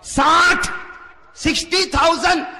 60,000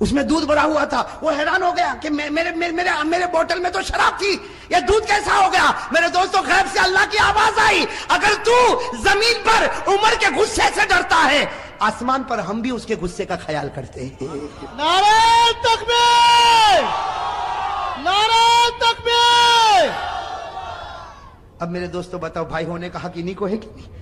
اس میں دودھ بھرا ہوا تھا. وہ حیران ہو گیا کہ میرے بوتل میں تو شراب تھی, یہ دودھ کیسا ہو گیا؟ میرے دوستوں غیب سے اللہ کی آواز آئی, اگر تو زمین پر عمر کے غصے سے ڈرتا ہے, آسمان پر ہم بھی اس کے غصے کا خیال کرتے ہیں. نعرہ تکبیر! نعرہ تکبیر! اب میرے دوستوں بتاؤ, بھائی ہونے کا حق انہی کو ہے کہ نہیں؟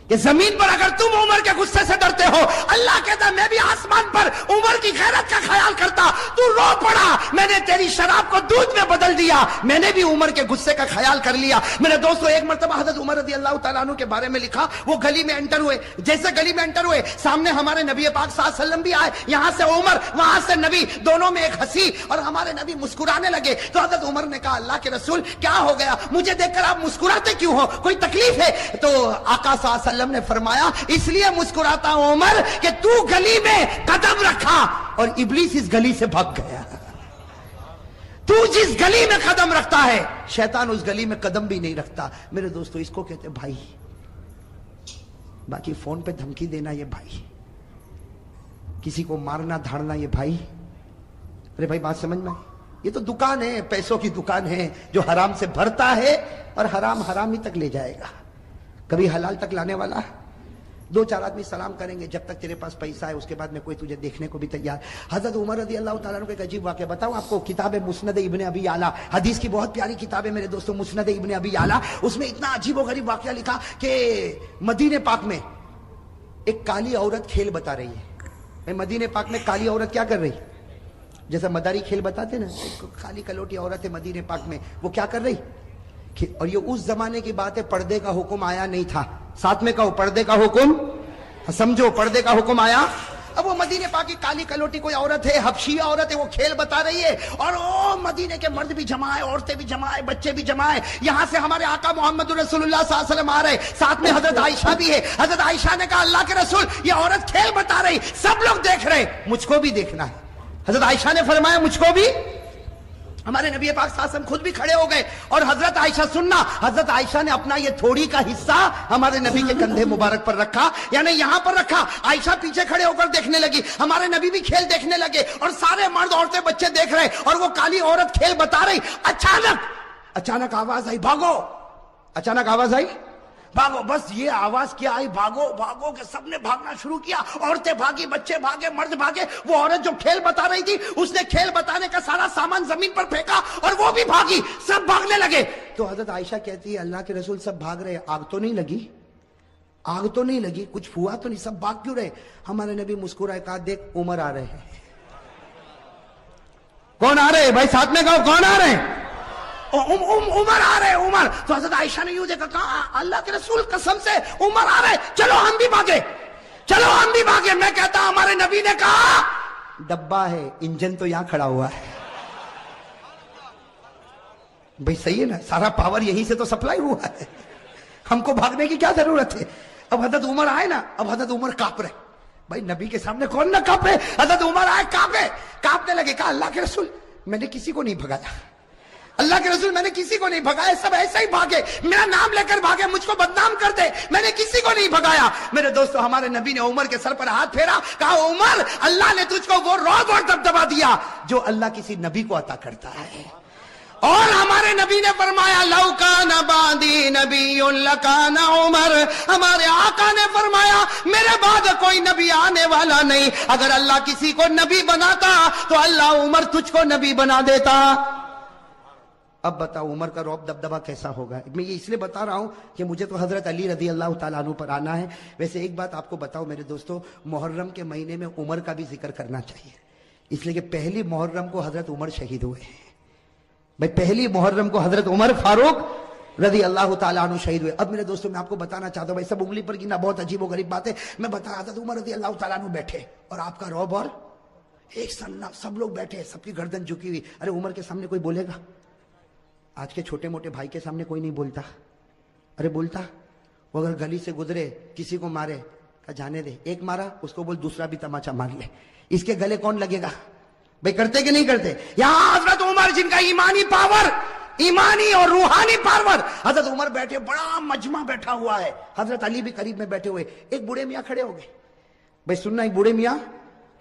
کہ زمین پر اگر تم عمر کے غصے سے ڈرتے ہو, اللہ کہتا ہے میں بھی آسمان پر عمر کی غیرت کا خیال کرتا. تو رو پڑا, میں نے تیری شراب کو دودھ میں بدل دیا, میں نے بھی عمر کے غصے کا خیال کر لیا. میرے دوستو ایک مرتبہ حضرت عمر رضی اللہ تعالیٰ عنہ کے بارے میں لکھا, وہ گلی میں انٹر ہوئے. جیسے گلی میں انٹر ہوئے, سامنے ہمارے نبی پاک صلی اللہ علیہ وسلم بھی آئے. یہاں سے عمر, وہاں سے نبی, دونوں میں ایک ہنسی, اور ہمارے نبی مسکرانے لگے. تو حضرت عمر نے کہا, اللہ کے رسول کیا ہو گیا, مجھے دیکھ کر آپ مسکراتے کیوں ہو, کوئی تکلیف ہے؟ تو آقا صلی اللہ علیہ وسلم نے فرمایا, اس لیے مسکراتا ہوں عمر کہ تو گلی میں قدم رکھا اور ابلیس اس گلی سے بھاگ گیا. تو جس گلی میں قدم رکھتا ہے, شیطان اس گلی میں قدم بھی نہیں رکھتا. میرے دوستو اس کو کہتے ہیں بھائی. باقی فون پہ دھمکی دینا یہ بھائی, کسی کو مارنا دھاڑنا یہ بھائی. ارے بھائی بات سمجھ میں, یہ تو دکان ہے, پیسوں کی دکان ہے, جو حرام سے بھرتا ہے اور حرام حرام ہی تک لے جائے گا, کبھی حلال تک لانے والا. دو چار آدمی سلام کریں گے, جب تک تیرے پاس پیسہ ہے اس کے بعد میں کوئی تجھے دیکھنے کو بھی تیار. حضرت عمر رضی اللہ تعالیٰ عنہ کا ایک عجیب واقعہ بتاؤں آپ کو. کتاب مسند ابن ابی یعلا, حدیث کی بہت پیاری کتاب ہے میرے دوستوں, مسند ابن ابی یعلا. اس میں اتنا عجیب و غریب واقعہ لکھا کہ مدینہ پاک میں ایک کالی عورت کھیل بتا رہی ہے. مدینہ پاک میں کالی عورت کیا کر رہی, جیسا مداری کھیل بتاتے نا, کالی کلوٹی عورت ہے مدینہ پاک میں, وہ کیا کر رہی. اور یہ اس زمانے کی بات ہے, پردے کا حکم آیا نہیں تھا. ساتھ میں کہو پردے کا حکم, سمجھو پردے کا حکم آیا. اب وہ مدینہ پاک کی کالی کلوٹی کوئی عورت ہے, حبشیہ عورت ہے, وہ کھیل بتا رہی ہے, اور وہ مدینے کے مرد بھی جمع ہے, عورتیں بھی جمع ہے, بچے بھی جمع ہے. یہاں سے ہمارے آقا محمد رسول اللہ صلی اللہ علیہ وسلم آ رہے, ساتھ میں حضرت عائشہ بھی ہے. حضرت عائشہ نے کہا, اللہ کے رسول یہ عورت کھیل بتا رہی, سب لوگ دیکھ رہے, مجھ کو بھی دیکھنا ہے. حضرت عائشہ نے فرمایا مجھ کو بھی. ہمارے نبی پاک صلی اللہ علیہ وسلم خود بھی کھڑے ہو گئے, اور حضرت عائشہ سننا, حضرت عائشہ نے اپنا یہ تھوڑی کا حصہ ہمارے نبی کے کندھے مبارک پر رکھا, یعنی یہاں پر رکھا. عائشہ پیچھے کھڑے ہو کر دیکھنے لگی, ہمارے نبی بھی کھیل دیکھنے لگے, اور سارے مرد عورتیں بچے دیکھ رہے, اور وہ کالی عورت کھیل بتا رہی. اچانک آواز آئی, بھاگو. اچانک آواز آئی, بھاگو. بس یہ آواز کیا آئی, بھاگو بھاگو, کہ سب نے بھاگنا شروع کیا. عورتیں بھاگی, بچے بھاگے, مرد بھاگے. وہ عورت جو کھیل بتا رہی تھی, اس نے کھیل بتانے کا سارا سامان زمین پر پھینکا, اور وہ بھی بھاگی, سب بھاگنے لگے. تو حضرت عائشہ کہتی ہے, اللہ کے رسول سب بھاگ رہے, آگ تو نہیں لگی, آگ تو نہیں لگی, کچھ ہوا تو نہیں, سب بھاگ کیوں رہے؟ ہمارے نبی مسکرائے, کہا دیکھ عمر آ رہے ہیں. کون آ رہے ہیں بھائی, ساتھ میں کہو کون آ رہے ہیں؟ عمر آ رہے, عمر. تو حضرت عائشہ نے یوں دیکھا, کہا اللہ کے رسول قسم سے عمر آ رہے, چلو ہم بھی بھاگے, چلو ہم بھی بھاگے. میں کہتا ہمارے نبی نے کہا ڈبہ ہے, انجن تو یہاں کھڑا ہوا ہے. بھئی صحیح ہے نا, سارا پاور یہیں سے تو سپلائی ہوا ہے, ہم کو بھاگنے کی کیا ضرورت ہے. اب حضرت عمر آئے نا, اب حضرت عمر کانپ رہے. بھائی نبی کے سامنے کون نہ کانپے, حضرت عمر آئے کانپنے لگے. کہا اللہ کے رسول میں نے کسی کو نہیں بھگایا, اللہ کے رسول میں نے کسی کو نہیں بھگایا, سب ایسے ہی بھاگے, میرا نام لے کر بھاگے, مجھ کو بدنام کر دے, میں نے کسی کو نہیں بھگایا. میرے دوستو ہمارے نبی نے عمر کے سر پر ہاتھ پھیرا, کہا عمر اللہ نے تجھ کو وہ رعب اور دبدبا دیا جو اللہ کسی نبی کو عطا کرتا ہے. اور ہمارے نبی نے فرمایا لو کان بعدی نبی لکان عمر, ہمارے آقا نے فرمایا میرے بعد کوئی نبی آنے والا نہیں, اگر اللہ کسی کو نبی بناتا تو اللہ عمر تجھ کو نبی بنا دیتا. اب بتاؤ عمر کا رعب دبدبا کیسا ہوگا. میں یہ اس لیے بتا رہا ہوں کہ مجھے تو حضرت علی رضی اللہ تعالیٰ عنہ پر آنا ہے. ویسے ایک بات آپ کو بتاؤ میرے دوستو, محرم کے مہینے میں عمر کا بھی ذکر کرنا چاہیے, اس لیے کہ پہلی محرم کو حضرت عمر شہید ہوئے ہیں. بھائی پہلی محرم کو حضرت عمر فاروق رضی اللہ تعالیٰ عنہ شہید ہوئے. اب میرے دوستو میں آپ کو بتانا چاہتا ہوں, بھائی سب انگلی پر گنا بہت عجیب و غریب بات ہے. میں بتا رہا تھا عمر رضی اللہ تعالیٰ عنہ بیٹھے, اور آپ کا رعب, اور ایک سب لوگ بیٹھے, سب کی گردن جھکی ہوئی. ارے عمر کے سامنے کوئی بولے گا؟ آج کے چھوٹے موٹے بھائی کے سامنے کوئی نہیں بولتا. ارے بولتا, وہ اگر گلی سے گزرے کسی کو مارے, کہا جانے دے, ایک مارا اس کو بول دوسرا بھی تماچا مار لے, اس کے گلے کون لگے گا؟ بھئی کرتے کہ نہیں کرتے؟ یہاں حضرت عمر جن کا ایمانی پاور, ایمانی اور روحانی پاور, حضرت عمر بیٹھے, بڑا مجمع بیٹھا ہوا ہے, حضرت علی بھی قریب میں بیٹھے ہوئے. ایک بوڑھے میاں کھڑے ہو گئے. بھئی سننا, ایک بوڑھے میاں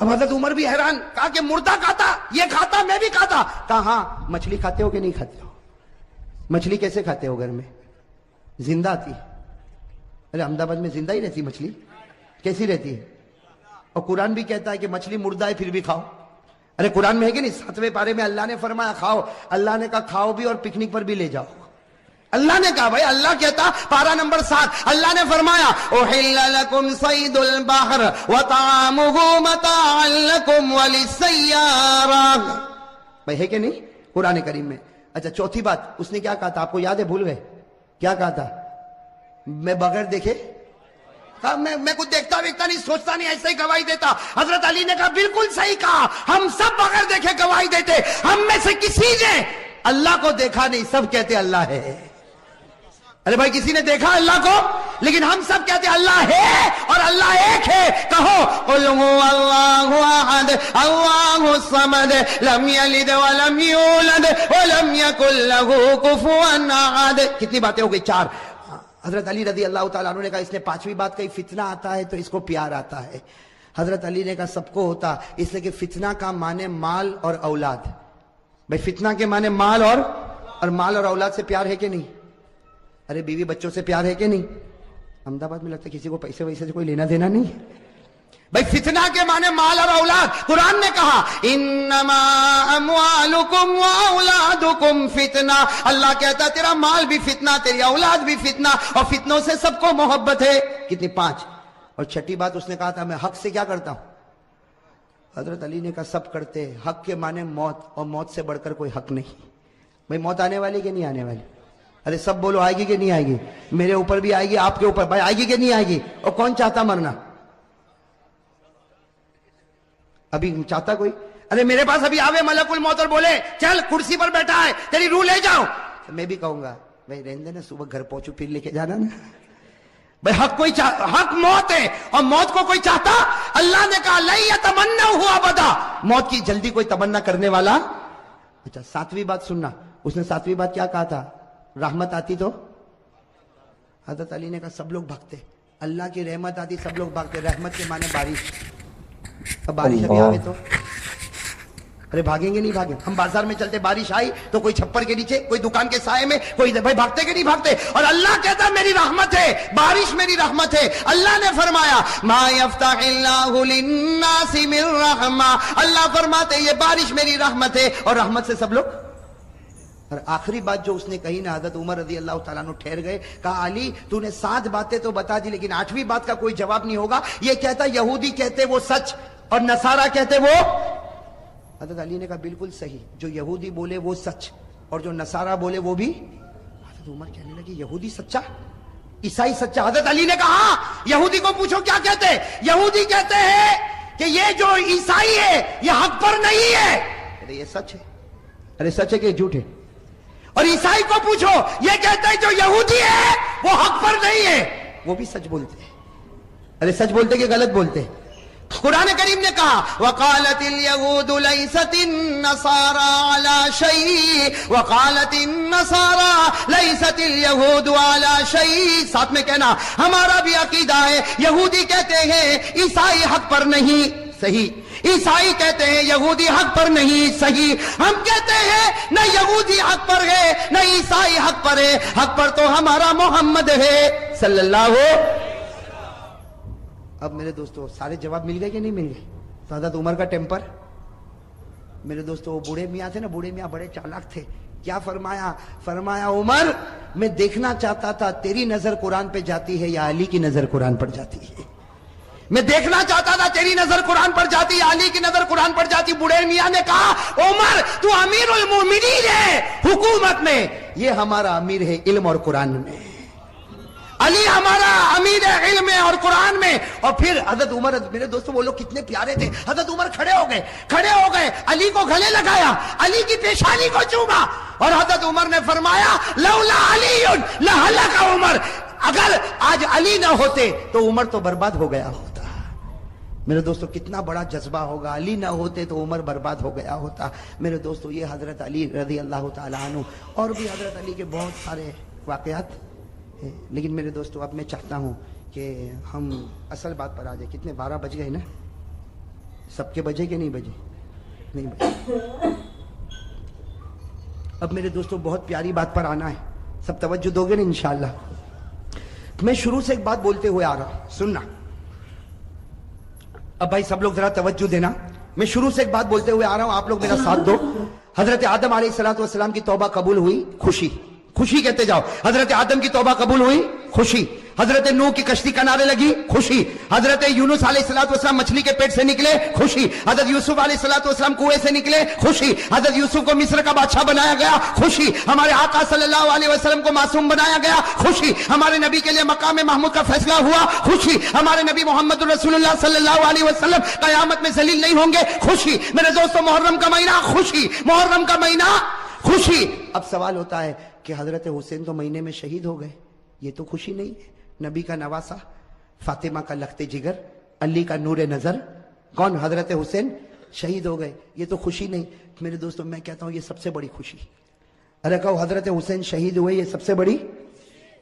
اب حضرت عمر بھی حیران، کہا کہ مردہ کھاتا، یہ کھاتا میں بھی کھاتا. کہا ہاں. مچھلی کھاتے ہو کہ نہیں کھاتے ہو؟ مچھلی کیسے کھاتے ہو گھر میں؟ زندہ آتی. ارے احمد آباد میں زندہ ہی رہتی مچھلی، کیسی رہتی ہے؟ اور قرآن بھی کہتا ہے کہ مچھلی مردہ ہے پھر بھی کھاؤ. ارے قرآن میں ہے کہ نہیں؟ 7ویں پارے میں اللہ نے فرمایا کھاؤ. اللہ نے کہا کھاؤ بھی اور پکنک پر بھی لے جاؤ. اللہ نے کہا بھائی، اللہ کہتا پارہ نمبر 7، اللہ نے فرمایا احل لکم صید البحر وطعامہ متاعا لکم وللسیارہ. بھائی ہے کہ نہیں قرآن کریم میں؟ اچھا چوتھی بات اس نے کیا کہا تھا؟ آپ کو یاد ہے؟ بھول گئے کیا کہا تھا؟ میں بغیر دیکھے میں کچھ دیکھتا ویکھتا نہیں، سوچتا نہیں، ایسے ہی گواہی دیتا. حضرت علی نے کہا بالکل صحیح کہا، ہم سب بغیر دیکھے گواہی دیتے. ہم میں سے کسی نے اللہ کو دیکھا نہیں، سب کہتے اللہ ہے. ارے بھائی کسی نے دیکھا اللہ کو؟ لیکن ہم سب کہتے اللہ ہے اور اللہ ایک ہے. کہو قل هو اللہ احد اللہ الصمد لم یلد ولم یولد ولم یکن له کفوا احد. کتنی باتیں ہو گئی؟ 4. حضرت علی رضی اللہ تعالیٰ عنہ نے کہا اس نے 5ویں بات کہی، فتنہ آتا ہے تو اس کو پیار آتا ہے. حضرت علی نے کہا سب کو ہوتا، اس لیے کہ فتنہ کا معنی مال اور اولاد. بھائی فتنہ کے معنی مال اور مال اور اولاد سے پیار ہے کہ نہیں؟ ارے بیوی بچوں سے پیار ہے کہ نہیں؟ احمد آباد میں لگتا ہے کسی کو پیسے ویسے سے کوئی لینا دینا نہیں. بھائی فتنہ کے معنی مال اور اولاد. قرآن نے کہا انما اموالکم واولادکم فتنہ. اللہ کہتا تیرا مال بھی فتنہ، تیری اولاد بھی فتنہ، اور فتنوں سے سب کو محبت ہے. کتنی؟ 5. اور 6ٹھی بات اس نے کہا تھا میں حق سے کیا کرتا ہوں. حضرت علی نے کہا سب کرتے. حق کے معنی موت، اور موت سے بڑھ کر کوئی حق نہیں. بھائی موت آنے والی کہ نہیں آنے والی؟ ارے سب بولو آئے گی کہ نہیں آئے گی؟ میرے اوپر بھی آئے گی، آپ کے اوپر. بھائی آئے گی کہ نہیں آئے گی؟ اور کون چاہتا مرنا؟ ابھی چاہتا کوئی؟ ارے میرے پاس ابھی آوے ملک الموت اور بولے چل کرسی پر بیٹھا ہے تیری روح لے جاؤ، میں بھی کہوں گا بھائی رہنے دینا، صبح گھر پہنچو پھر لے کے جانا نا. بھائی حق کوئی حق موت ہے، اور موت کو کوئی چاہتا؟ اللہ نے کہا لن یتمنوا ابدا، موت کی جلدی کوئی تمنا کرنے والا. اچھا 7ویں بات سننا، اس نے 7ویں بات کیا کہا تھا؟ رحمت آتی تو؟ حضرت علی نے کہا سب لوگ بھاگتے. اللہ کی رحمت آتی سب لوگ بھاگتے. رحمت کے معنی بارش. اب بارش ابھی آئے تو ارے بھاگیں گے نہیں بھاگیں؟ ہم بازار میں چلتے، بارش آئی تو کوئی چھپر کے نیچے، کوئی دکان کے سائے میں، کوئی بھائی بھاگتے کہ نہیں بھاگتے؟ اور اللہ کہتا میری رحمت ہے، بارش میری رحمت ہے. اللہ نے فرمایا ما یفتح اللہ للناس من رحمہ، اللہ فرماتے یہ بارش میری رحمت ہے، اور رحمت سے سب لوگ. اور آخری بات جو اس نے کہی نا، حضرت عمر رضی اللہ تعالیٰ عنہ ٹھہر گئے. کہا علی تو نے 7 باتیں تو بتا دی، لیکن 8ویں بات کا کوئی جواب نہیں ہوگا. یہ کہتا یہودی کہتے وہ سچ اور نصارہ کہتے وہ. حضرت علی نے کہا بالکل صحیح، جو یہودی بولے وہ سچ اور جو نصارہ بولے وہ بھی. حضرت عمر کہنے لگے یہودی سچا، عیسائی سچا. حضرت علی نے کہا یہودی کو پوچھو کیا کہتے ہیں. یہودی کہتے ہیں کہ یہ جو عیسائی ہے یہ حق پر نہیں ہے. ارے یہ سچ ہے. ارے سچ ہے کہ جھوٹ ہے؟ اور عیسائی کو پوچھو، یہ کہتے ہیں جو یہودی ہے وہ حق پر نہیں ہے. وہ بھی سچ بولتے ہیں. ارے سچ بولتے کہ غلط بولتے؟ قرآن کریم نے کہا وقالت اليهود ليست النصارى على شيء وقالت النصارى ليست اليهود على شيء. ساتھ میں کہنا ہمارا بھی عقیدہ ہے، یہودی کہتے ہیں عیسائی حق پر نہیں، صحیح. عیسائی کہتے ہیں یہودی حق پر نہیں، صحیح. ہم کہتے ہیں نہ یہودی حق پر ہے نہ عیسائی حق پر ہے، حق پر تو ہمارا محمد ہے صلی اللہ علیہ. اب میرے دوستو سارے جواب مل گئے کہ نہیں مل گئے؟ حضرت عمر کا ٹیمپر. میرے دوستو وہ بوڑھے میاں تھے نا، بوڑھے میاں بڑے چالاک تھے. کیا فرمایا؟ فرمایا عمر میں دیکھنا چاہتا تھا تیری نظر قرآن پہ جاتی ہے یا علی کی نظر قرآن پر جاتی ہے. میں دیکھنا چاہتا تھا تیری نظر قرآن پر جاتی یا علی کی نظر قرآن پر جاتی. بوڑھے میاں نے کہا عمر تو امیر المومنین ہے حکومت میں، یہ ہمارا امیر ہے علم اور قرآن میں. علی ہمارا امیر ہے علم میں اور قرآن میں. اور پھر حضرت عمر، میرے دوستو وہ لوگ کتنے پیارے تھے. حضرت عمر کھڑے ہو گئے، علی کو گلے لگایا، علی کی پیشانی کو چوما، اور حضرت عمر نے فرمایا لولا علی لہلک عمر، اگر آج علی نہ ہوتے تو عمر تو برباد ہو گیا ہوتا. میرے دوستو کتنا بڑا جذبہ ہوگا، علی نہ ہوتے تو عمر برباد ہو گیا ہوتا. میرے دوستو یہ حضرت علی رضی اللہ تعالیٰ عنہ، اور بھی حضرت علی کے بہت سارے واقعات. لیکن میرے دوستو اب میں چاہتا ہوں کہ ہم اصل بات پر آ جائیں. کتنے 12 بج گئے نا. سب کے بجے کہ نہیں بجے؟ نہیں بجے. اب میرے دوستو بہت پیاری بات پر آنا ہے, سب توجہ دو گے نا انشاءاللہ. میں شروع سے ایک بات بولتے ہوئے آ رہا ہوں, سننا. اب بھائی سب لوگ ذرا توجہ دینا. میں شروع سے ایک بات بولتے ہوئے آ رہا ہوں, آپ لوگ میرا ساتھ دو. حضرت آدم علیہ السلام کی توبہ قبول ہوئی, خوشی. خوشی کہتے جاؤ. حضرت آدم کی توبہ قبول ہوئی, خوشی. حضرت نوح کی کشتی کنارے لگی, خوشی. حضرت یونس علیہ السلام مچھلی کے پیٹ سے نکلے, خوشی. حضرت یوسف علیہ السلام کنویں سے نکلے, خوشی. حضرت یوسف کو مصر کا بادشاہ بنایا گیا, خوشی. ہمارے آقا صلی اللہ علیہ وسلم کو معصوم بنایا گیا, خوشی. ہمارے نبی کے لیے مقام محمود کا فیصلہ ہوا, خوشی. ہمارے نبی محمد رسول اللہ صلی اللہ علیہ وسلم قیامت میں ذلیل نہیں ہوں گے, خوشی. میرے دوستو محرم کا مہینہ, خوشی. محرم کا مہینہ, خوشی. اب سوال ہوتا ہے کہ حضرت حسین تو مہینے میں شہید ہو گئے, یہ تو خوشی نہیں ہے. نبی کا نواسا, فاطمہ کا لخت جگر, علی کا نور نظر, کون؟ حضرت حسین شہید ہو گئے, یہ تو خوشی نہیں. میرے دوستوں میں کہتا ہوں یہ سب سے بڑی خوشی. ارے کہو حضرت حسین شہید ہوئے, یہ سب سے بڑی.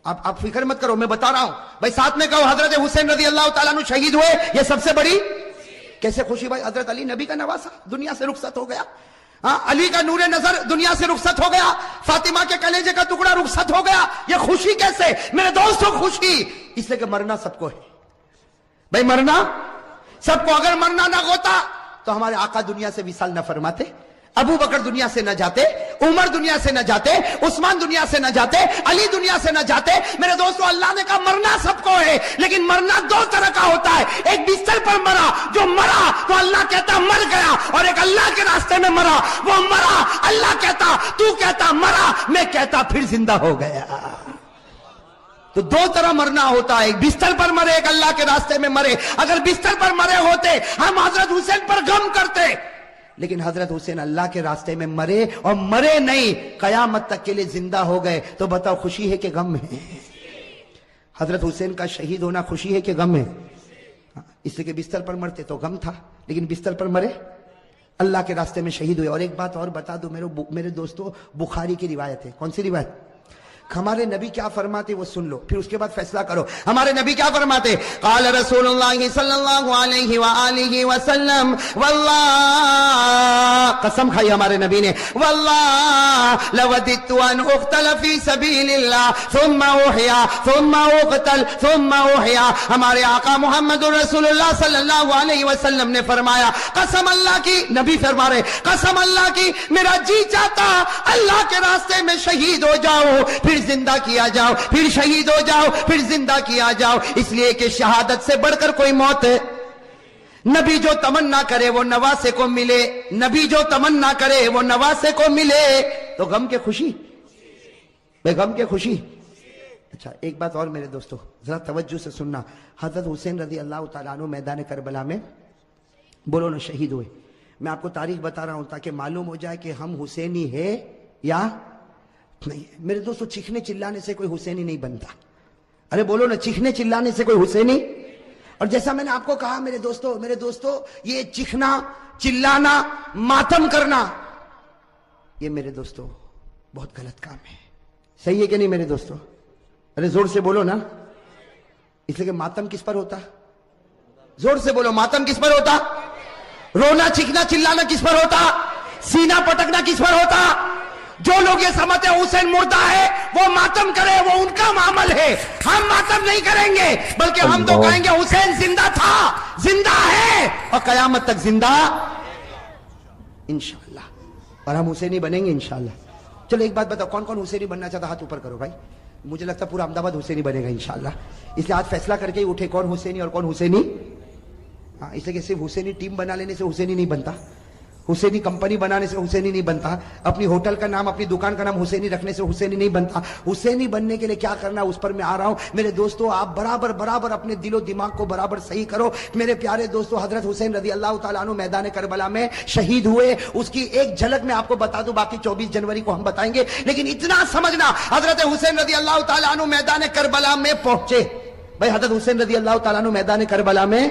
آپ فکر مت کرو, میں بتا رہا ہوں بھائی, ساتھ میں کہو حضرت حسین رضی اللہ تعالیٰ عنہ شہید ہوئے, یہ سب سے بڑی. کیسے خوشی بھائی؟ حضرت علی نبی کا نواسا دنیا سے رخصت ہو گیا, علی کا نور نظر دنیا سے رخصت ہو گیا, فاطمہ کے کلیجے کا ٹکڑا رخصت ہو گیا, یہ خوشی کیسے؟ میرے دوستوں خوشی اس لیے کہ مرنا سب کو ہے بھائی, مرنا سب کو. اگر مرنا نہ ہوتا تو ہمارے آقا دنیا سے وصال نہ فرماتے, ابو بکر دنیا سے نہ جاتے, عمر دنیا سے نہ جاتے, عثمان دنیا سے نہ جاتے, علی دنیا سے نہ جاتے. میرے دوستو اللہ نے کہا مرنا سب کو ہے, لیکن مرنا دو طرح کا ہوتا ہے. ایک بستر پر مرا, جو مرا تو اللہ کہتا مر گیا, اور ایک اللہ کے راستے میں مرا, وہ مرا. اللہ کہتا, تو کہتا مرا, میں کہتا پھر زندہ ہو گیا. تو دو طرح مرنا ہوتا ہے, ایک بستر پر مرے, ایک اللہ کے راستے میں مرے. اگر بستر پر مرے ہوتے ہم حضرت حسین پر غم کرتے, لیکن حضرت حسین اللہ کے راستے میں مرے, اور مرے نہیں, قیامت تک کے لیے زندہ ہو گئے. تو بتاؤ خوشی ہے کہ غم ہے؟ حضرت حسین کا شہید ہونا خوشی ہے کہ غم ہے؟ اس لیے کہ بستر پر مرتے تو غم تھا, لیکن بستر پر مرے, اللہ کے راستے میں شہید ہوئے. اور ایک بات اور بتا دو میرے دوستو, بخاری کی روایت ہے. کون سی روایت؟ ہمارے نبی کیا فرماتے وہ سن لو, پھر اس کے بعد فیصلہ کرو. ہمارے نبی کیا فرماتے؟ قال رسول اللہ صلی اللہ علیہ وآلہ وسلم, واللہ, قسم کھائی ہمارے نبی نے, واللہ لوددت ان اقتل فی سبیل اللہ ثم احیا ثم اقتل ثم احیا. ہمارے آقا محمد رسول اللہ صلی اللہ علیہ وسلم نے فرمایا, قسم اللہ کی, نبی فرما رہے, قسم اللہ کی میرا جی چاہتا اللہ کے راستے میں شہید ہو جاؤ, پھر زندہ کیا جاؤ, پھر شہید ہو جاؤ, پھر زندہ کیا جاؤ. اس لیے کہ شہادت سے بڑھ کر کوئی موت ہے. نبی جو تمنا کرے وہ نواسے کو ملے, نبی جو تمنا کرے وہ نواسے کو ملے. تو غم کے خوشی, بے غم کے خوشی. اچھا ایک بات اور میرے دوستو ذرا توجہ سے سننا. حضرت حسین رضی اللہ تعالیٰ عنہ میدان کربلا میں بولو نا شہید ہوئے. میں آپ کو تاریخ بتا رہا ہوں تاکہ معلوم ہو جائے کہ ہم حسینی ہے یا نہیں. میرے دوستو چیخنے چلانے سے کوئی حسینی نہیں بنتا. ارے بولو نا, چیخنے چلانے سے کوئی حسینی. اور جیسا میں نے آپ کو کہا میرے دوستو یہ چیخنا چلانا ماتم کرنا, یہ میرے دوستو بہت غلط کام ہے. صحیح ہے کہ نہیں میرے دوستو؟ ارے زور سے بولو نا. اس لیے کہ ماتم کس پر ہوتا؟ زور سے بولو, ماتم کس پر ہوتا؟ رونا چیخنا چلانا کس پر ہوتا؟ سینہ پٹکنا کس پر ہوتا؟ جو لوگ یہ سمجھتے ہیں حسین مردہ ہے وہ ماتم کرے, وہ ان کا معامل ہے. ہم ماتم نہیں کریں گے, بلکہ ہم تو کہیں گے حسین زندہ تھا, زندہ ہے, اور قیامت تک زندہ انشاءاللہ. اور ہم حسینی بنیں گے انشاءاللہ. چلو ایک بات بتاؤ, کون کون حسینی بننا چاہتا؟ ہاتھ اوپر کرو بھائی. مجھے لگتا ہے پورا احمد آباد حسینی بنے گا انشاءاللہ. اس لیے آج فیصلہ کر کے ہی اٹھے کون حسینی اور کون حسینی. اس لیے کہ صرف حسینی ٹیم بنا لینے سے حسینی نہیں بنتا, حسینی کمپنی بنانے سے حسینی نہیں بنتا, اپنی ہوٹل کا نام اپنی دکان کا نام حسینی رکھنے سے حسینی نہیں بنتا. حسینی بننے کے لیے کیا کرنا اس پر میں آ رہا ہوں. میرے دوستو آپ برابر اپنے دل و دماغ کو برابر صحیح کرو. میرے پیارے دوستو حضرت حسین رضی اللہ تعالیٰ عنہ میدان کربلا میں شہید ہوئے, اس کی ایک جھلک میں آپ کو بتا دوں, باقی 24 جنوری کو ہم بتائیں گے. لیکن اتنا سمجھنا, حضرت حسین رضی اللہ تعالیٰ عنہ میدان کربلا میں پہنچے. بھائی حضرت حسین رضی اللہ تعالیٰ عنہ میدان کربلا میں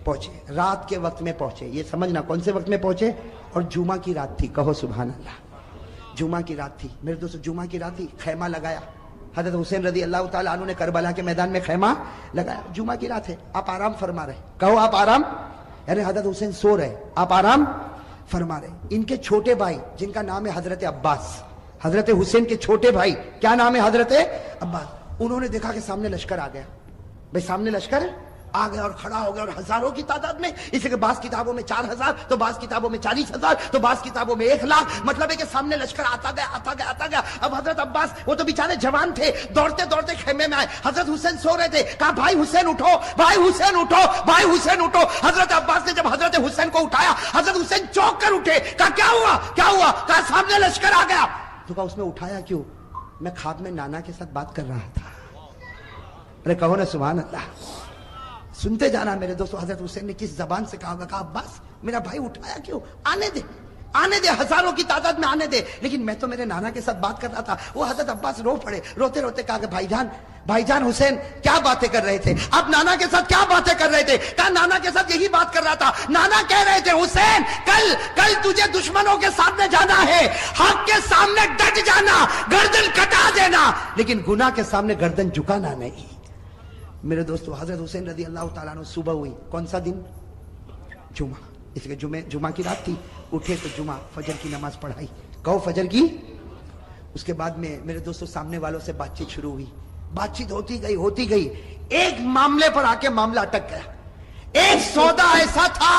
پہنچے, رات کے وقت میں پہنچے. یہ سمجھنا کون سے وقت میں پہنچے, اور جمعہ کی رات تھی. کہو سبحان اللہ. جمعہ کی رات تھی میرے دوستو, جمعہ کی رات تھی. خیمہ لگایا حضرت حسین رضی اللہ تعالیٰ عنہ نے کربلا کے میدان میں خیمہ لگایا. جمعہ کی رات ہے, آپ آرام فرما رہے. کہو آپ آرام. یعنی حضرت حسین سو رہے, آپ آرام فرما رہے. ان کے چھوٹے بھائی جن کا نام ہے حضرت عباس, حضرت حسین کے چھوٹے بھائی کیا نام ہے, حضرت عباس, انہوں نے دیکھا کہ سامنے لشکر آ گیا. بھائی سامنے لشکر آ گیا اور کھڑا ہو گیا, اور ہزاروں کی تعداد میں, اس لیے کہ بعض کتابوں میں 4000, تو بعض کتابوں میں 40,000, تو بعض کتابوں میں 1,00,000. مطلب ہے کہ سامنے لشکر آتا گیا. اب حضرت عباس وہ تو بیچارے جوان تھے, دوڑتے دوڑتے خیمے میں آئے. حضرت حسین سو رہے تھے, کہا بھائی حسین اٹھو, بھائی حسین اٹھو, بھائی حسین اٹھو. حضرت عباس نے جب حضرت حسین کو اٹھایا, حضرت حسین چونک کر اٹھے. کہا کیا ہوا, کہا سامنے لشکر آ گیا. تو کہا اس میں اٹھایا کیوں؟ میں خواب میں نانا کے ساتھ بات کر رہا تھا. ارے کہو نا سبحان اللہ. سنتے جانا میرے دوستو, حضرت حسین نے کس زبان سے کہا, کہا عباس میرا بھائی اٹھایا کیوں, آنے دے, ہزاروں کی تعداد میں آنے دے, لیکن میں تو میرے نانا کے ساتھ بات کر رہا تھا. وہ حضرت عباس رو پڑے, روتے روتے کہا کہ بھائی جان حسین کیا باتیں کر رہے تھے, آپ نانا کے ساتھ کیا باتیں کر رہے تھے؟ کہا نانا کے ساتھ یہی بات کر رہا تھا. نانا کہہ رہے تھے حسین کل تجھے دشمنوں کے سامنے جانا ہے, حق کے سامنے ڈٹ جانا, گردن کٹا دینا, لیکن گناہ کے سامنے گردن جھکانا نہیں. میرے دوستو حضرت حسین رضی اللہ تعالیٰ عنہ صبح ہوئی, کون سا دن؟ جمعہ. اس لیے جمعہ کی رات تھی, اٹھے تو جمعہ فجر کی نماز پڑھائی. کہو فجر کی. اس کے بعد میں میرے دوستو سامنے والوں سے بات چیت شروع ہوئی, بات چیت ہوتی گئی. ایک معاملے پر آ کے معاملہ اٹک گیا. ایک سودا ایسا تھا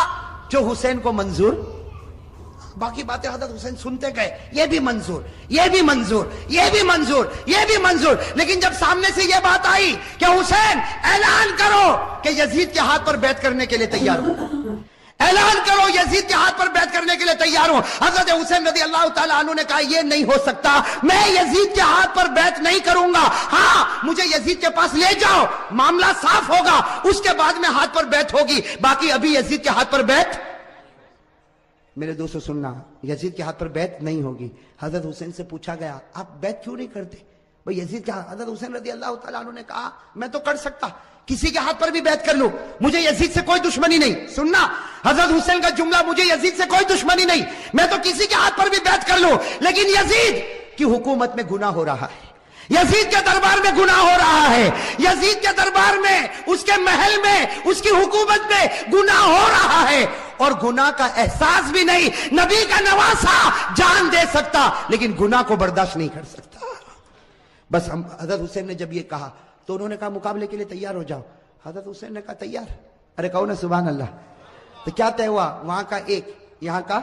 جو حسین کو منظور, باقی باتیں حضرت حسین سنتے گئے, یہ بھی منظور, یہ بھی منظور, یہ بھی منظور, یہ بھی منظور. لیکن جب سامنے سے یہ بات آئی کہ حسین اعلان کرو کہ یزید کے ہاتھ پر بیعت کرنے کے لیے تیار ہو, اعلان کرو یزید کے ہاتھ پر بیعت کرنے کے لیے تیار ہو. حضرت حسین رضی اللہ تعالیٰ عنہ نے کہا یہ نہیں ہو سکتا, میں یزید کے ہاتھ پر بیعت نہیں کروں گا. ہاں مجھے یزید کے پاس لے جاؤ, معاملہ صاف ہوگا, اس کے بعد میں ہاتھ پر بیعت ہوگی, باقی ابھی یزید کے ہاتھ پر بیعت. میرے دوستو سننا, یزید کے ہاتھ پر بیعت نہیں ہوگی. حضرت حسین سے پوچھا گیا آپ بیعت کیوں نہیں کرتے بھئی یزید کے ہاتھ؟ حضرت حسین رضی اللہ تعالیٰ عنہ نے کہا میں تو کر سکتا, کسی کے ہاتھ پر بھی بیعت کر لوں, مجھے یزید سے کوئی دشمنی نہیں. سننا حضرت حسین کا جملہ, مجھے یزید سے کوئی دشمنی نہیں, میں تو کسی کے ہاتھ پر بھی بیعت کر لوں, لیکن یزید کی حکومت میں گناہ ہو رہا ہے, یزید کے دربار میں گناہ ہو رہا ہے, یزید کے دربار میں, اس کے محل میں, اس کی حکومت میں گناہ ہو رہا ہے, اور گناہ کا احساس بھی نہیں. نبی کا نواسا جان دے سکتا لیکن گناہ کو برداشت نہیں کر سکتا. بس حضرت حسین نے جب یہ کہا تو انہوں نے کہا مقابلے کے لیے تیار ہو جاؤ. حضرت حسین نے کہا تیار. ارے کہو نا سبحان اللہ. تو کیا طے ہوا, وہاں کا ایک, یہاں کا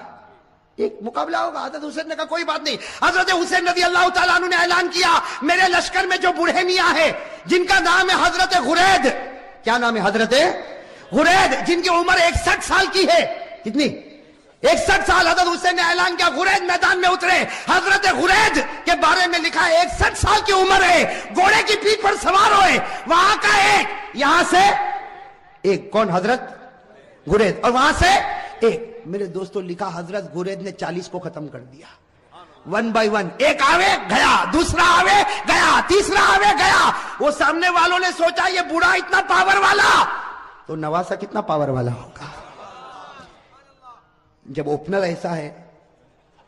ایک مقابلہ ہوگا. حضرت حسین نے کہا کوئی بات نہیں. حضرت حسین رضی اللہ تعالیٰ عنہ نے اعلان کیا میرے لشکر میں جو بوڑھے میاں ہیں جن کا نام ہے حضرت غرید, کیا نام ہے, حضرت غرید, جن کی عمر 61 سال کی ہے. کتنی؟ 61 سال. حضرت حسین نے اعلان کیا غرید میدان میں اترے. حضرت غرید کے بارے میں لکھا ہے 61 سال کی عمر ہے, گھوڑے کی پیٹھ پر سوار ہوئے, وہاں کا ایک, یہاں سے ایک, کون؟ حضرت غرید, اور وہاں سے ایک. میرے دوستوں لکھا حضرت غرید نے 40 کو ختم کر دیا, 1 by 1. ایک آوے گیا, دوسرا آوے گیا, تیسرا آوے گیا. وہ سامنے والوں نے سوچا یہ بوڑھا اتنا پاور والا, تو نواسا کتنا پاور والا ہوگا. جب اوپنر ایسا ہے,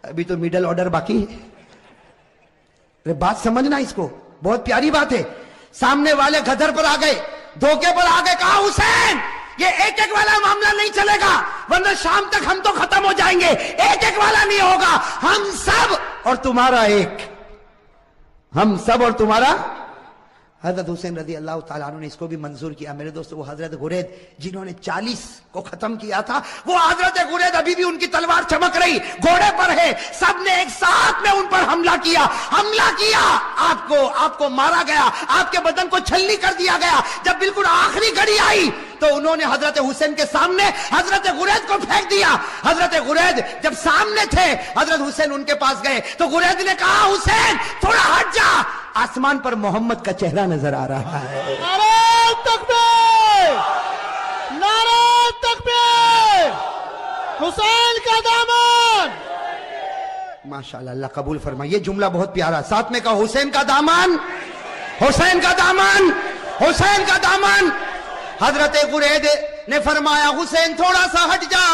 ابھی تو میڈل آرڈر باقی ہے. بات سمجھنا اس کو, بہت پیاری بات ہے. سامنے والے گدر پر آ گئے, دھوکے پر آ گئے, کہا حسین یہ ایک ایک والا معاملہ نہیں چلے گا, ورنہ شام تک ہم تو ختم ہو جائیں گے. ایک ایک والا نہیں ہوگا, ہم سب اور تمہارا ایک, ہم سب اور تمہارا. حضرت حسین رضی اللہ تعالیٰ عنہ نے اس کو بھی منظور کیا. میرے دوستو وہ حضرت غرید جنہوں نے 40 کو ختم کیا تھا, وہ حضرت غرید ابھی بھی ان کی تلوار چمک رہی, گھوڑے پر ہے. سب نے ایک ساتھ میں ان پر حملہ کیا, آپ کو مارا گیا, آپ کے بدن کو چھلنی کر دیا گیا. جب بالکل آخری گھڑی آئی تو انہوں نے حضرت حسین کے سامنے حضرت غرید کو پھینک دیا. حضرت غرید جب سامنے تھے, حضرت حسین ان کے پاس گئے تو غرید نے کہا حسین تھوڑا ہٹ جا, آسمان پر محمد کا چہرہ نظر آ رہا ہے. نعرہ تکبیر, نعرہ تکبیر, حسین کا دامن. ماشاءاللہ, اللہ قبول فرمائے. یہ جملہ بہت پیارا, ساتھ میں کہا حسین کا دامن, حسین کا دامن, حسین کا دامن. حضرت غرید نے فرمایا حسین تھوڑا سا ہٹ جا،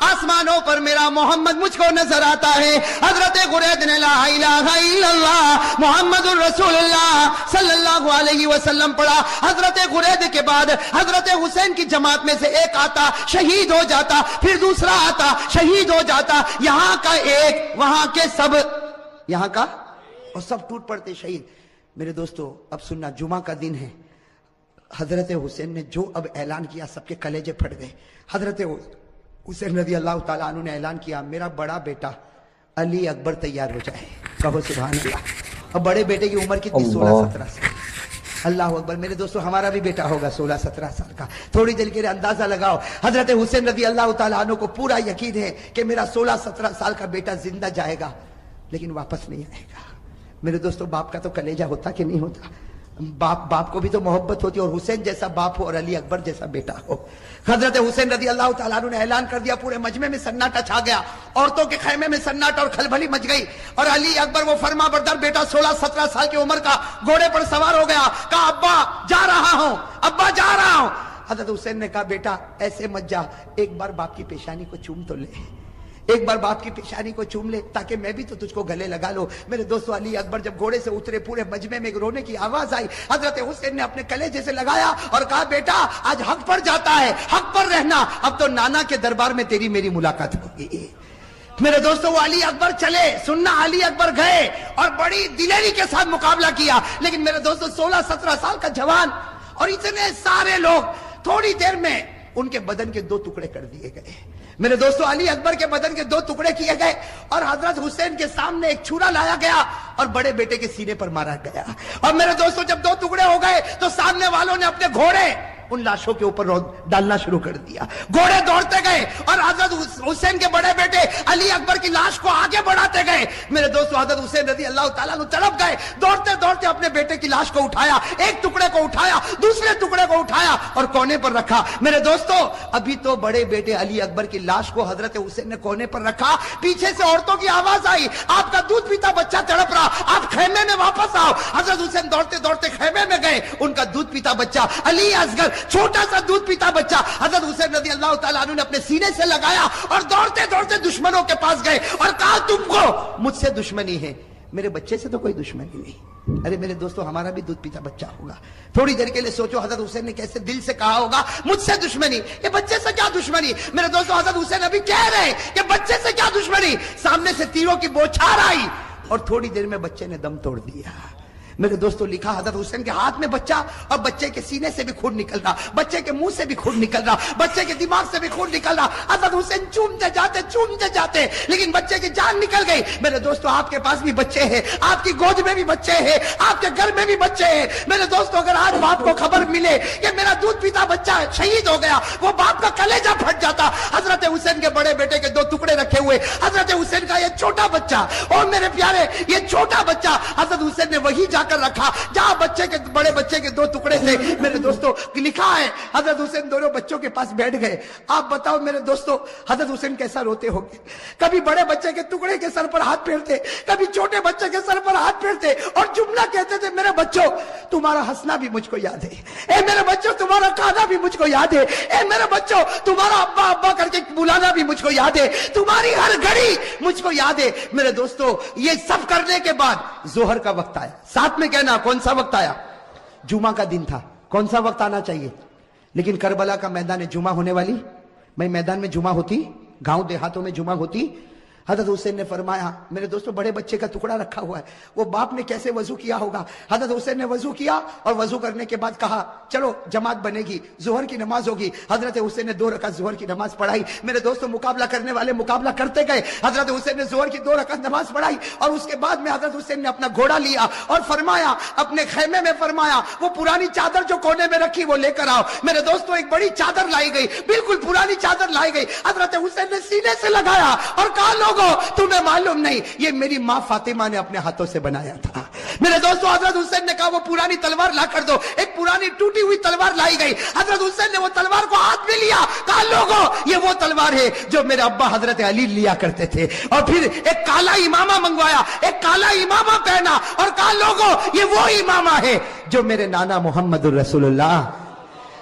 آسمانوں پر میرا محمد مجھ کو نظر آتا ہے۔ حضرت غرید نے لا الہ الا اللہ محمد الرسول اللہ صلی اللہ علیہ وسلم پڑھا۔ حضرت غرید کے بعد حضرت حسین کی جماعت میں سے ایک آتا شہید ہو جاتا، پھر دوسرا آتا شہید ہو جاتا، یہاں کا ایک وہاں کے سب، یہاں کا اور سب ٹوٹ پڑتے شہید۔ میرے دوستو اب سننا، جمعہ کا دن ہے، حضرت حسین نے جو اب اعلان کیا سب کے کلیجے پھٹ گئے۔ حضرت حسین رضی اللہ تعالیٰ عنہ نے اعلان کیا میرا بڑا بیٹا علی اکبر تیار ہو جائے، کہو سبحان اللہ۔ اب بڑے بیٹے کی عمر کتنی؟ 16-17 سال۔ اللہ اکبر۔ میرے دوستو ہمارا بھی بیٹا ہوگا 16-17 سال کا، تھوڑی دیر کے لیے اندازہ لگاؤ۔ حضرت حسین رضی اللہ تعالیٰ عنہ کو پورا یقین ہے کہ میرا 16-17 سال کا بیٹا زندہ جائے گا لیکن واپس نہیں آئے گا۔ میرے دوستو باپ کا تو کلیجہ ہوتا کہ نہیں ہوتا؟ باپ کو بھی تو محبت ہوتی، اور حسین جیسا باپ ہو اور علی اکبر جیسا بیٹا ہو۔ حضرت حسین رضی اللہ تعالیٰ عنہ نے اعلان کر دیا، پورے مجمع میں سناٹا چھا گیا، عورتوں کے خیمے میں سناٹا اور کھلبلی مچ گئی، اور علی اکبر وہ فرما بردار بیٹا 16-17 سال کی عمر کا گھوڑے پر سوار ہو گیا، کہا ابا جا رہا ہوں، ابا جا رہا ہوں۔ حضرت حسین نے کہا بیٹا ایسے مت جا، ایک بار باپ کی پیشانی کو چوم تو لے، ایک بار باپ کی پیشانی کو چوم لے تاکہ میں بھی تو تجھ کو گلے لگا لو۔ میرے دوستو علی اکبر جب گھوڑے سے اترے پورے مجمع میں ایک رونے کی آواز آئی، حضرت حسین نے اپنے کلیجے سے لگایا اور کہا بیٹا آج حق پر جاتا ہے، حق پر رہنا، اب تو نانا کے دربار میں تیری میری ملاقات ہوگی۔ میرے دوستو وہ علی اکبر چلے، سننا علی اکبر گئے اور بڑی دلیری کے ساتھ مقابلہ کیا، لیکن میرے دوستو 16-17 سال کا جوان اور اتنے سارے لوگ، تھوڑی دیر میں ان کے بدن کے 2 ٹکڑے کر دیے گئے۔ میرے دوستو علی اکبر کے بدن کے 2 ٹکڑے کیے گئے اور حضرت حسین کے سامنے ایک چھرا لایا گیا اور بڑے بیٹے کے سینے پر مارا گیا۔ اور میرے دوستو جب 2 ٹکڑے ہو گئے تو سامنے والوں نے اپنے گھوڑے ان لاشوں کے اوپر ڈالنا شروع کر دیا، گھوڑے دوڑتے گئے اور حضرت حسین کے بڑے بیٹے علی اکبر کی لاش کو آگے بڑھاتے گئے۔ میرے دوستو حضرت حسین رضی اللہ تعالیٰ عنہ تڑپ گئے، دوڑتے دوڑتے اپنے بیٹے کی لاش کو اٹھایا، ایک ٹکڑے کو اٹھایا، دوسرے ٹکڑے کو اٹھایا اور کونے پر رکھا۔ میرے دوستو ابھی تو بڑے بیٹے علی اکبر کی لاش کو حضرت حسین نے کونے پر رکھا، پیچھے سے عورتوں کی آواز آئی آپ کا دودھ پیتا بچہ تڑپ رہا، آپ خیمے میں واپس آؤ۔ حضرت حسین دوڑتے دوڑتے خیمے میں گئے، ان کا دودھ پیتا بچہ علی اصغر چھوٹا سا دودھ پیتا بچہ حضرت حسین رضی اللہ تعالیٰ عنہ نے اپنے سینے سے لگایا اور دوڑتے دوڑتے دشمنوں کے پاس گئے اور کہا تم کو مجھ سے دشمنی ہے، میرے بچے سے تو کوئی دشمنی نہیں۔ ارے میرے دوستو ہمارا بھی دودھ پیتا بچہ ہوگا، تھوڑی دیر کے لیے سوچو حضرت حسین نے کیسے دل سے کہا ہوگا مجھ سے دشمنی، یہ بچے سے کیا دشمنی؟ میرے دوستو حضرت حسین ابھی کہہ رہے کہ بچے سے کیا دشمنی، سامنے سے تیروں کی بوچھار آئی اور تھوڑی دیر میں بچے نے دم توڑ دیا۔ میرے دوستو لکھا حضرت حسین کے ہاتھ میں بچہ اور بچے کے سینے سے بھی خون نکل رہا، بچے کے منہ سے بھی خون نکل رہا، بچے کے دماغ سے بھی خون نکل رہا۔ حضرت حسین چومتے جاتے لیکن بچے کی جان نکل گئی۔ میرے دوستو آپ کے پاس بھی بچے ہیں، آپ کی گود میں بھی بچے ہیں، آپ کے گھر میں بھی بچے ہیں۔ میرے دوستو اگر آج باپ کو خبر ملے کہ میرا دودھ پیتا بچہ شہید ہو گیا، وہ باپ کا کلیجہ پھٹ جاتا۔ حضرت حسین کے بڑے بیٹے کے 2 ٹکڑے رکھے ہوئے، حضرت حسین کا یہ چھوٹا بچہ، اور میرے پیارے یہ چھوٹا بچہ حضرت حسین نے وہی جا کر رکھا جہاں بچے کے بڑے بچے کے 2 ٹکڑے تھے۔ میرے دوستو لکھا ہے حضرت حسین دونوں بچوں کے پاس بیٹھ گئے۔ آپ بتاؤ میرے دوستو حضرت حسین کیسا روتے ہوں گے، کبھی بڑے بچے کے ٹکڑے کے سر پر ہاتھ پھیرتے، کبھی چھوٹے بچے کے سر پر ہاتھ پھیرتے اور جملہ کہتے تھے میرے بچوں تمہارا ہنسنا بھی مجھ کو یاد ہے، اے میرے بچوں تمہارا کھانا بھی مجھ کو یاد ہے، اے میرے بچوں تمہارا ابا ابا کر کے بلانا بھی مجھ کو یاد ہے، تمہاری ہر گھڑی مجھ کو یاد ہے۔ میرے دوستو یہ سب کرنے کے بعد ظہر کا وقت آیا، ساتھ میں کہنا کون سا وقت آیا؟ جمعہ کا دن تھا، کون سا وقت آنا چاہیے؟ لیکن کربلا کا میدان جمعہ ہونے والی، میں میدان میں جمعہ ہوتی، گاؤں دیہاتوں میں جمعہ ہوتی۔ حضرت حسین نے فرمایا میرے دوستو بڑے بچے کا ٹکڑا رکھا ہوا ہے، وہ باپ نے کیسے وضو کیا ہوگا؟ حضرت حسین نے وضو کیا اور وضو کرنے کے بعد کہا چلو جماعت بنے گی، ظہر کی نماز ہوگی۔ حضرت حسین نے 2 رکعت ظہر کی نماز پڑھائی۔ میرے دوستو مقابلہ کرنے والے مقابلہ کرتے گئے، حضرت حسین نے ظہر کی 2 رکعت نماز پڑھائی اور اس کے بعد میں حضرت حسین نے اپنا گھوڑا لیا اور فرمایا اپنے خیمے میں فرمایا وہ پرانی چادر جو کونے میں رکھی وہ لے کر آؤ۔ میرے دوستو ایک بڑی چادر لائی گئی، بالکل پرانی چادر لائی گئی، حضرت حسین نے سینے سے لگایا اور کہا لوگوں تمہیں معلوم نہیں یہ میری ماں فاطمہ نے اپنے ہاتھوں سے بنایا تھا۔ میرے دوستو حضرت حسین نے کہا وہ پرانی تلوار لا کر دو، ایک پرانی ٹوٹی ہوئی تلوار لائی گئی۔ حضرت حسین نے وہ تلوار کو ہاتھ میں لیا، کہا لوگوں یہ وہ تلوار ہے جو میرے ابا حضرت علی لیا کرتے تھے، اور پھر ایک کالا امامہ منگوایا، ایک کالا امامہ پہنا اور کہا لوگوں یہ وہ امامہ ہے جو میرے نانا محمد الرسول اللہ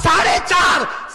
4.5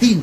3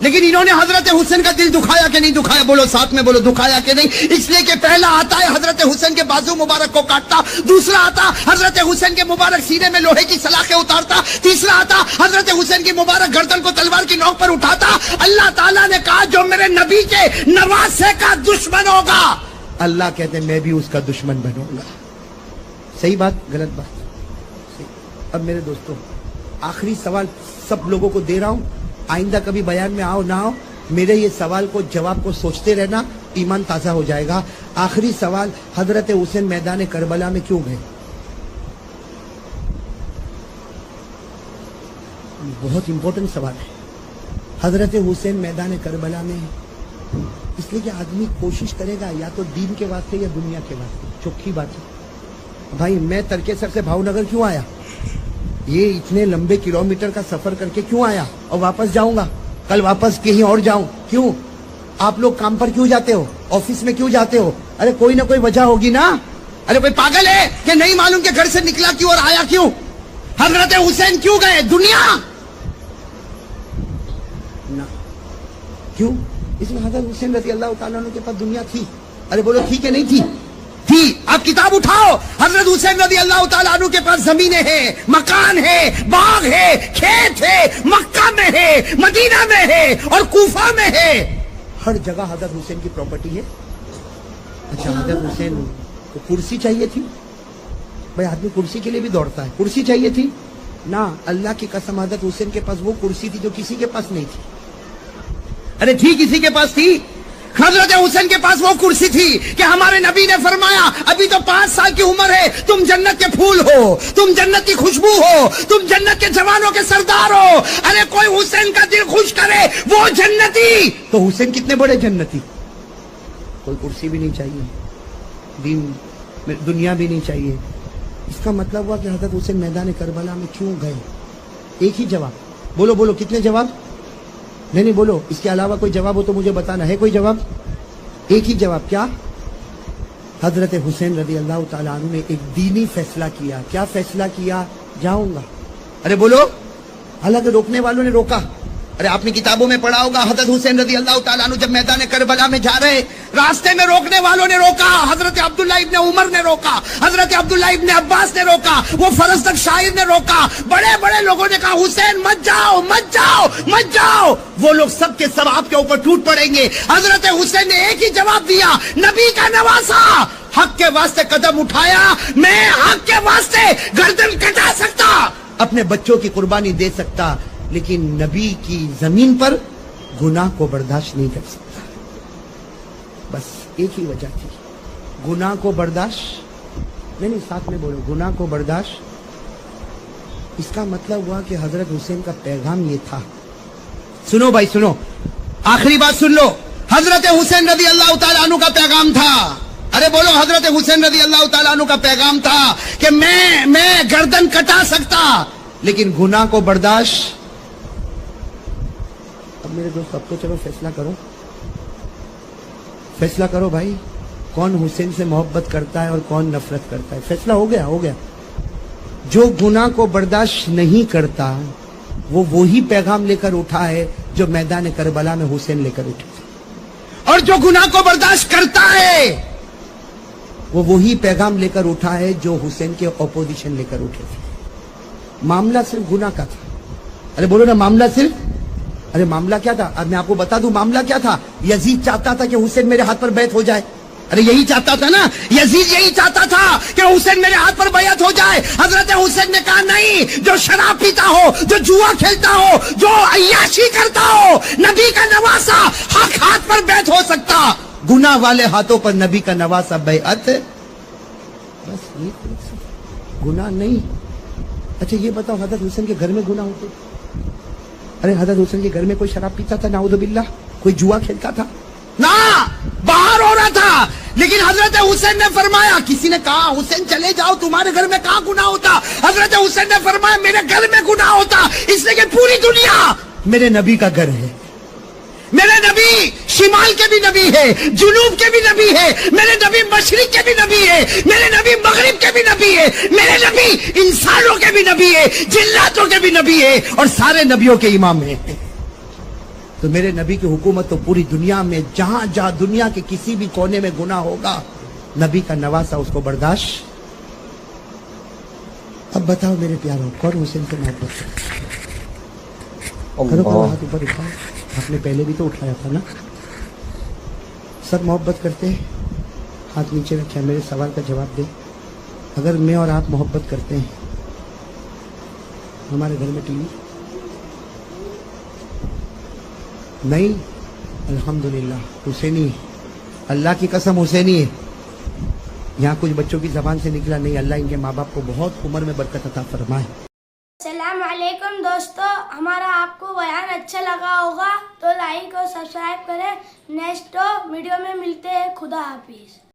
لیکن انہوں نے حضرت حسین کا دل دکھایا کہ نہیں دکھایا؟ بولو ساتھ میں بولو، دکھایا کہ نہیں؟ اس لیے کہ پہلا آتا ہے حضرت حسین کے بازو مبارک کو کاٹتا، دوسرا آتا حضرت حسین کے مبارک سینے میں لوہے کی سلاخیں اتارتا، تیسرا آتا حضرت حسین کی مبارک گردن کو تلوار کی نوک پر اٹھاتا۔ اللہ تعالیٰ نے کہا جو میرے نبی کے نواسے کا دشمن ہوگا، اللہ کہتے ہیں میں بھی اس کا دشمن بنوں گا۔ صحیح بات غلط بات؟ صحیح۔ اب میرے دوستوں آخری سوال سب لوگوں کو دے رہا ہوں، آئندہ کبھی بیان میں آؤ نہ آؤ، میرے یہ سوال کو جواب کو سوچتے رہنا، ایمان تازہ ہو جائے گا۔ آخری سوال، حضرت حسین میدان کربلا میں کیوں گئے؟ بہت امپورٹنٹ سوال ہے۔ حضرت حسین میدان کربلا میں اس لیے کہ آدمی کوشش کرے گا یا تو دین کے واسطے یا دنیا کے واسطے، چوکھی بات ہے۔ بھائی میں ترکیسر سے بھاؤ نگر کیوں آیا؟ یہ اتنے لمبے کلومیٹر کا سفر کر کے کیوں آیا؟ اور واپس جاؤں گا، کل واپس کہیں اور جاؤں، کیوں؟ آپ لوگ کام پر کیوں جاتے ہو؟ آفس میں کیوں جاتے ہو؟ ارے کوئی نہ کوئی وجہ ہوگی نا۔ ارے کوئی پاگل ہے کہ نہیں معلوم کہ گھر سے نکلا کیوں اور آیا کیوں؟ حضرت حسین کیوں گئے؟ دنیا نہ کیوں؟ اس میں حضرت حسین رضی اللہ تعالیٰ عنہ کے پاس دنیا تھی۔ ارے بولو تھی کہ نہیں تھی؟ تھی۔ آپ کتاب اٹھاؤ، حضرت حسین رضی اللہ تعالیٰ عنہ کے پاس زمینیں ہیں، مکان ہے، باغ ہے، کھیت ہے، مکہ میں ہے، مدینہ میں ہے اور کوفہ میں ہے، ہر جگہ حضرت حسین کی پراپرٹی ہے۔ اچھا حضرت حسین کو کرسی چاہیے تھی؟ بھائی آدمی کرسی کے لیے بھی دوڑتا ہے، کرسی چاہیے تھی نہ؟ اللہ کی قسم حضرت حسین کے پاس وہ کرسی تھی جو کسی کے پاس نہیں تھی۔ ارے تھی، کسی کے پاس تھی؟ حضرت حسین کے پاس وہ کرسی تھی کہ ہمارے نبی نے فرمایا ابھی تو 5 سال کی عمر ہے، تم جنت کے پھول ہو، تم جنت کی خوشبو ہو، تم جنت کے جوانوں کے سردار ہو۔ ارے کوئی حسین کا دل خوش کرے وہ جنتی۔ تو حسین کتنے بڑے جنتی؟ کوئی کرسی بھی نہیں چاہیے، دین دنیا بھی نہیں چاہیے۔ اس کا مطلب ہوا کہ حضرت حسین میدان کربلا میں کیوں گئے؟ ایک ہی جواب، بولو بولو، کتنے جواب؟ نہیں بولو، اس کے علاوہ کوئی جواب ہو تو مجھے بتانا ہے۔ کوئی جواب؟ ایک ہی جواب، کیا؟ حضرت حسین رضی اللہ تعالیٰ عنہ نے ایک دینی فیصلہ کیا۔ کیا فیصلہ کیا؟ جاؤں گا۔ ارے بولو، حالانکہ روکنے والوں نے روکا۔ ارے آپ نے کتابوں میں پڑھا ہوگا حضرت حسین رضی اللہ تعالیٰ عنہ جب میدان کربلا میں جا رہے، راستے میں روکنے والوں نے روکا، حضرت عبداللہ ابن عمر نے روکا، حضرت عبداللہ ابن عباس نے روکا، وہ فرزدق شاعر نے روکا، بڑے بڑے لوگوں نے کہا حسین مت جاؤ مت جاؤ مت جاؤ۔ وہ لوگ سب کے سب آپ کے اوپر ٹوٹ پڑیں گے۔ حضرت حسین نے ایک ہی جواب دیا، نبی کا نواسا، حق کے واسطے قدم اٹھایا، میں حق کے واسطے گردن کٹا سکتا، اپنے بچوں کی قربانی دے سکتا، لیکن نبی کی زمین پر گناہ کو برداشت نہیں کر سکتا۔ بس ایک ہی وجہ تھی، گناہ کو برداشت نہیں، ساتھ میں بولو، گناہ کو برداشت۔ اس کا مطلب ہوا کہ حضرت حسین کا پیغام یہ تھا، سنو بھائی سنو، آخری بات سن لو، حضرت حسین رضی اللہ تعالیٰ عنہ کا پیغام تھا، ارے بولو، حضرت حسین رضی اللہ تعالیٰ عنہ کا پیغام تھا کہ میں گردن کٹا سکتا لیکن گناہ کو برداشت۔ اب میرے دوست اب تو چلو فیصلہ کرو، فیصلہ کرو بھائی، کون حسین سے محبت کرتا ہے اور کون نفرت کرتا ہے؟ فیصلہ ہو گیا، ہو گیا۔ جو گناہ کو برداشت نہیں کرتا وہ وہی پیغام لے کر اٹھا ہے جو میدان کربلا میں حسین لے کر اٹھے، اور جو گناہ کو برداشت کرتا ہے وہ وہی پیغام لے کر اٹھا ہے جو حسین کے اپوزیشن لے کر اٹھے تھے۔ معاملہ صرف گناہ کا تھا۔ ارے بولو نا، معاملہ صرف، ارے معاملہ کیا تھا؟ اب میں آپ کو بتا دوں معاملہ کیا تھا۔ یزید چاہتا تھا کہ حسین میرے ہاتھ پر بیعت ہو جائے، ارے یہی چاہتا تھا نا، یزید یہی چاہتا تھا کہ حسین میرے ہاتھ پر بیعت ہو جائے۔ حضرت حسین نے کہا نہیں، جو شراب پیتا ہو، جو جوا کھیلتا ہو، جو عیاشی کرتا ہو، نبی کا نواسا حق ہاتھ پر بیعت ہو سکتا، گناہ والے ہاتھوں پر نبی کا نواسا بیعت بس یہ گناہ نہیں۔ اچھا یہ بتاؤ، حضرت حسین کے گھر میں گناہ ہوتے؟ ارے حضرت حسین کے گھر میں کوئی شراب پیتا تھا؟ نعوذ باللہ۔ کوئی جوا کھیلتا تھا؟ نہ، باہر ہو رہا تھا، لیکن حضرت حسین نے فرمایا، کسی نے کہا حسین چلے جاؤ، تمہارے گھر میں کہاں گناہ ہوتا؟ حضرت حسین نے فرمایا میرے گھر میں گناہ ہوتا، اس لیے کہ پوری دنیا میرے نبی کا گھر ہے۔ میرے نبی شمال کے بھی نبی ہے، جنوب کے بھی نبی ہے، میرے نبی مشرق کے بھی نبی ہے، میرے نبی مغرب کے بھی نبی ہے، میرے نبی انسانوں کے بھی نبی ہے، جناتوں کے بھی نبی ہے، اور سارے نبیوں کے امام ہیں۔ تو میرے نبی کی حکومت تو پوری دنیا میں جہاں جہاں دنیا کے کسی بھی کونے میں گناہ ہوگا نبی کا نواسا اس کو برداشت. اب بتاؤ میرے پیاروں کون حسین سے محبت کرو کرو ہاتھ اوپر اٹھاؤ. آپ نے پہلے بھی تو اٹھایا تھا نا. سب محبت کرتے ہیں. ہاتھ نیچے رکھے. میرے سوال کا جواب دیں. اگر میں اور آپ محبت کرتے ہیں ہمارے گھر میں ٹی وی نہیں. الحمدللہ حسینی اللہ کی قسم حسینی ہے. یہاں کچھ بچوں کی زبان سے نکلا نہیں. اللہ ان کے ماں باپ کو بہت عمر میں برکت عطا فرمائے. السلام علیکم دوستو. ہمارا آپ کو بیان اچھا لگا ہوگا تو لائک اور سبسکرائب کریں. نیکسٹ ویڈیو میں ملتے ہیں. خدا حافظ.